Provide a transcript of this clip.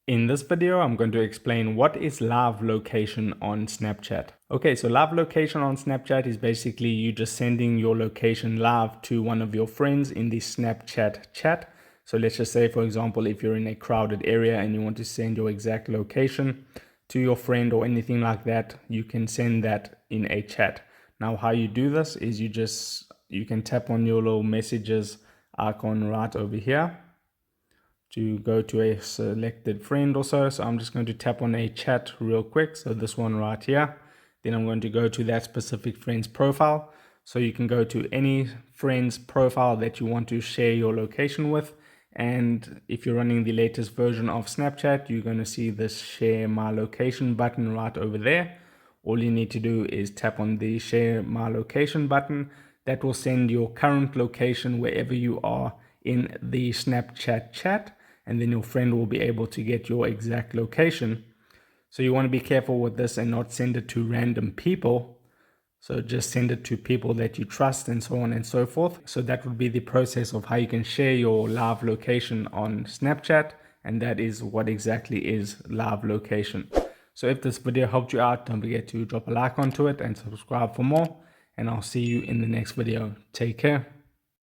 In this video, I'm going to explain what is live location on Snapchat. Okay, so live location on Snapchat is basically you just sending your location live to one of your friends in the Snapchat chat. So let's just say, for example, if you're in a crowded area and you want to send your exact location to your friend or anything like that, you can send that in a chat. Now, how you do this is you can tap on your little messages icon right over here to go to a selected friend or so. So I'm just going to tap on a chat real quick. So this one right here. Then I'm going to go to that specific friend's profile. So you can go to any friend's profile that you want to share your location with. And if you're running the latest version of Snapchat, you're going to see this share my location button right over there. All you need to do is tap on the share my location button. That will send your current location wherever you are in the Snapchat chat, and then your friend will be able to get your exact location. So you want to be careful with this and not send it to random people. So just send it to people that you trust and so on and so forth. So that would be the process of how you can share your live location on Snapchat. And that is what exactly is live location. So if this video helped you out, don't forget to drop a like onto it and subscribe for more. And I'll see you in the next video. Take care.